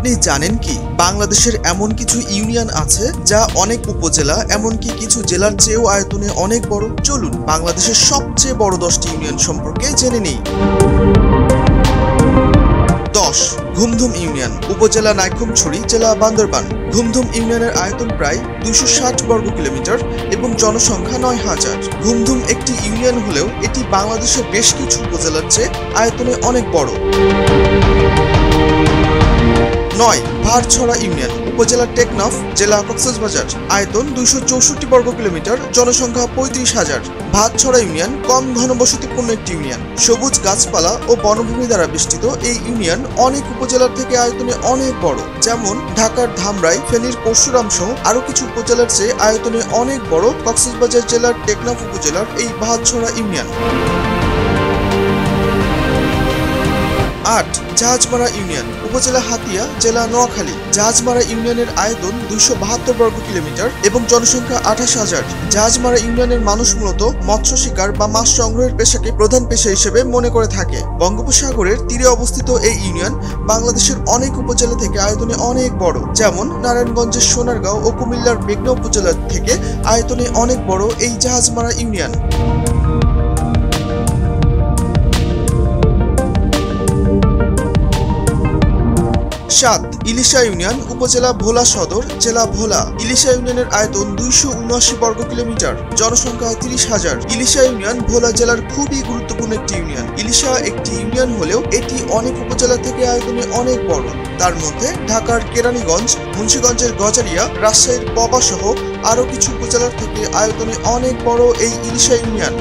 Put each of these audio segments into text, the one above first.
আপনি জানেন কি বাংলাদেশের এমন কিছু ইউনিয়ন আছে যা অনেক উপজেলা এমনকি কিছু জেলার চেয়েও আয়তনে অনেক বড়। চলুন বাংলাদেশের সবচেয়ে বড় 10টি ইউনিয়ন সম্পর্কে জেনে নিই। 10 ঘুমধুম ইউনিয়ন, উপজেলা নাইক্ষ্যংছড়ি, জেলা বান্দরবান। ঘুমধুম ইউনিয়নের আয়তন প্রায় 260 বর্গ কিলোমিটার এবং জনসংখ্যা 9000। ঘুমধুম একটি ইউনিয়ন হলেও এটি বাংলাদেশের বেশ কিছু উপজেলার চেয়ে আয়তনে অনেক বড়। 9 ভারছড়া ইউনিয়ন, উপজেলা টেকনাফ, জেলা কক্সবাজার। আয়তন 264 বর্গ কিলোমিটার, জনসংখ্যা 35,000। ভারছড়া ইউনিয়ন কম ঘনবসতিপূর্ণ একটি ইউনিয়ন। সবুজ গাছপালা ও বনভূমি দ্বারা বেষ্টিত এই ইউনিয়ন অনেক উপজেলার থেকে আয়তনে অনেক বড়, যেমন ঢাকার ধামরাই, ফেনীর পরশুরাম সহ আরো কিছু উপজেলার চেয়ে আয়তনে অনেক বড় কক্সবাজার জেলার টেকনাফ উপজেলার এই ভারছড়া ইউনিয়ন। 8 জাহাজমারা ইউনিয়ন, উপজেলা হাতিয়া, জেলা নোয়াখালী। জাহাজমারা ইউনিয়নের আয়তন 272 বর্গ কিলোমিটার এবং জনসংখ্যা 28,000। জাহাজমারা ইউনিয়নের মানুষ মূলত মৎস্য শিকার বা মাছ সংগ্রহের পেশাকে প্রধান পেশা হিসেবে মনে করে থাকে। বঙ্গোপসাগরের তীরে অবস্থিত এই ইউনিয়ন বাংলাদেশের অনেক উপজেলা থেকে আয়তনে অনেক বড়, যেমন নারায়ণগঞ্জের সোনারগাঁও ও কুমিল্লার মেঘনা উপজেলা থেকে আয়তনে অনেক বড় এই জাহাজমারা ইউনিয়ন। 7 ইলিশা ইউনিয়ন, উপজেলা ভোলা সদর, জেলা ভোলা। ইলিশা ইউনিয়নের আয়তন 279 বর্গ কিলোমিটার, জনসংখ্যা 30,000। ইলিশা ইউনিয়ন ভোলা জেলার খুবই গুরুত্বপূর্ণ একটি ইউনিয়ন। ইলিশা একটি ইউনিয়ন হলেও এটি অনেক উপজেলা থেকে আয়তনে অনেক বড়। তার মধ্যে ঢাকার কেরানীগঞ্জ, মুন্সিগঞ্জের গজারিয়া, রাজশাহীর পবা সহ আরো কিছু উপজেলার থেকে আয়তনে অনেক বড় এই ইলিশা ইউনিয়ন।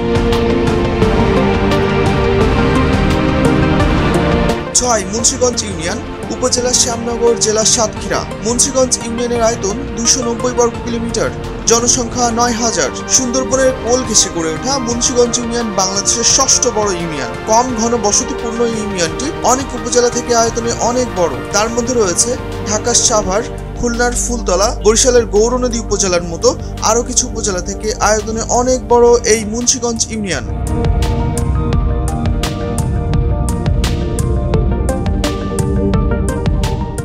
6 মুন্সিগঞ্জ ইউনিয়ন, উপজেলা শ্যামনগর, জেলা সাতক্ষীরা। মুন্সিগঞ্জ ইউনিয়নের আয়তন 290 বর্গ কিলোমিটার, জনসংখ্যা 9,000। সুন্দরবনের কোল ঘেঁষে গড়ে ওঠা মুন্সিগঞ্জ ইউনিয়ন বাংলাদেশের 6ষ্ঠ বড় ইউনিয়ন। কম ঘন বসতিপূর্ণ এই ইউনিয়নটি অনেক উপজেলা থেকে আয়তনে অনেক বড়। তার মধ্যে রয়েছে ঢাকার সাভার, খুলনার ফুলতলা, বরিশালের গৌরনদী উপজেলার মতো আরো কিছু উপজেলা থেকে আয়তনে অনেক বড় এই মুন্সিগঞ্জ ইউনিয়ন।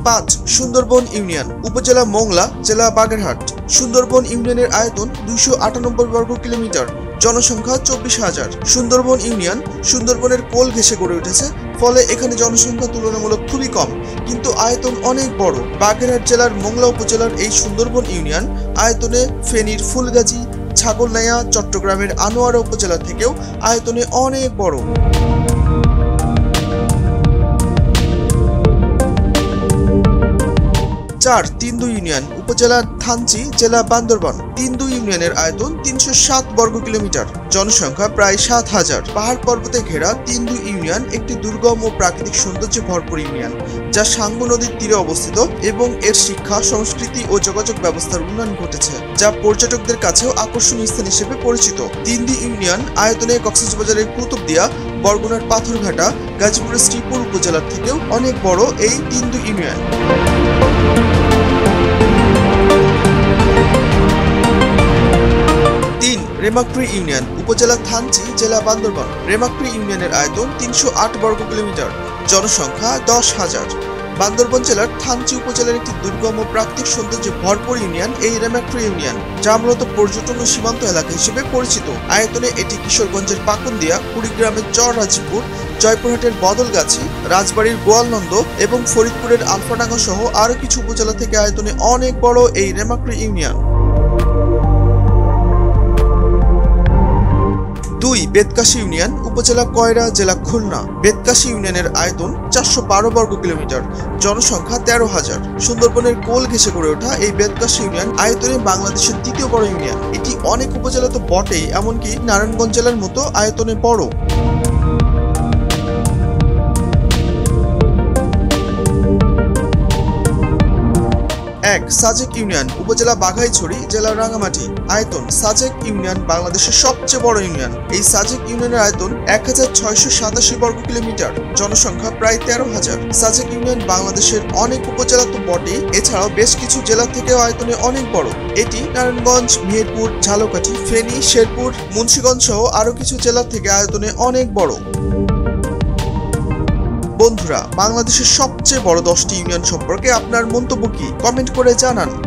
5 সুন্দরবন ইউনিয়ন, উপজেলা মোংলা, জেলা বাগেরহাট। সুন্দরবন ইউনিয়নের আয়তন 298 বর্গ কিলোমিটার, জনসংখ্যা 24,000। সুন্দরবন ইউনিয়ন সুন্দরবনের কোল ঘেঁষে গড়ে উঠেছে, ফলে এখানে জনসংখ্যা তুলনামূলক খুবই কম, কিন্তু আয়তন অনেক বড়। বাগেরহাট জেলার মোংলা উপজেলার এই সুন্দরবন ইউনিয়ন আয়তনে ফেনীর ফুলগাজী, ছাগলনাইয়া, চট্টগ্রামের আনোয়ারা উপজেলা থেকেও আয়তনে অনেক বড়। 4 তিন্দু ইউনিয়ন, উপজেলা থানচি, জেলা বান্দরবান। তিন্দু ইউনিয়নের আয়তন 307 বর্গ কিলোমিটার, জনসংখ্যা প্রায় 7,000। পাহাড় পর্বতে ঘেরা তিন্দু ইউনিয়ন একটি দুর্গম ও প্রাকৃতিক সৌন্দর্যে ভরপুর ইউনিয়ন, যা সাঙ্গু নদীর তীরে অবস্থিত এবং এর শিক্ষা, সংস্কৃতি ও যোগাযোগ ব্যবস্থার উন্নয়ন ঘটেছে, যা পর্যটকদের কাছেও আকর্ষণীয় স্থান হিসেবে পরিচিত। তিন্দু ইউনিয়ন আয়তনে কক্সবাজারের কুতুবদিয়া, বরগুনার পাথরঘাটা, গাজীপুরের শ্রীপুর উপজেলার থেকেও অনেক বড় এই তিন্দু ইউনিয়ন। 3 রেমাক্রি ইউনিয়ন, উপজেলা থানচি, জেলা বান্দরবান। রেমাক্রি ইউনিয়নের আয়তন 308 বর্গ কিলোমিটার, জনসংখ্যা 10,000। বান্দরবান জেলার থানচি উপজেলার একটি দুর্গম ও প্রাকৃতিক সৌন্দর্যে ভরপুর ইউনিয়ন এই রেমাক্রি ইউনিয়ন, যা মূলত পর্যটন ও সীমান্ত এলাকা হিসেবে পরিচিত। আয়তনে এটি কিশোরগঞ্জের পাকুন্দিয়া, কুড়িগ্রামের চর রাজীপুর, জয়পুরহাটের বদলগাছি, রাজবাড়ির গোয়ালনন্দ এবং ফরিদপুরের আলফাডাঙ্গা সহ আরো কিছু উপজেলা থেকে আয়তনে অনেক বড় এই রেমাক্রি ইউনিয়ন। 2 বেতকাশি ইউনিয়ন, উপজেলা কয়রা, জেলা খুলনা। বেতকাশি ইউনিয়নের আয়তন 412 বর্গ কিলোমিটার, জনসংখ্যা 13,000। সুন্দরবনের কোল ঘেঁষে গড়ে ওঠা এই বেতকাশি ইউনিয়ন আয়তনে বাংলাদেশের 2য় বড় ইউনিয়ন। এটি অনেক উপজেলা তো বটেই, এমনকি নারায়ণগঞ্জ জেলার মতো আয়তনে বড়। 1 সাজেক ইউনিয়ন, উপজেলা বাঘাইছড়ি, জেলা রাঙ্গামাটি। আয়তন সাজেক ইউনিয়ন বাংলাদেশের সবচেয়ে বড় ইউনিয়ন। এই সাজেক ইউনিয়নের আয়তন 1687 বর্গ কিলোমিটার, জনসংখ্যা প্রায় 13,000। সাজেক ইউনিয়ন বাংলাদেশের অনেক উপজেলা তো বটেই, এছাড়াও বেশ কিছু জেলা থেকেও আয়তনে অনেক বড়। এটি নারায়ণগঞ্জ, মেহেরপুর, ঝালকাঠি, ফেনী, শেরপুর, মুন্সিগঞ্জ সহ আরো কিছু জেলা থেকে আয়তনে অনেক বড়। বন্ধুরা, বাংলাদেশের সবচেয়ে বড় 10টি ইউনিয়ন সম্পর্কে আপনার মন্তব্য কি? কমেন্ট করে জানান।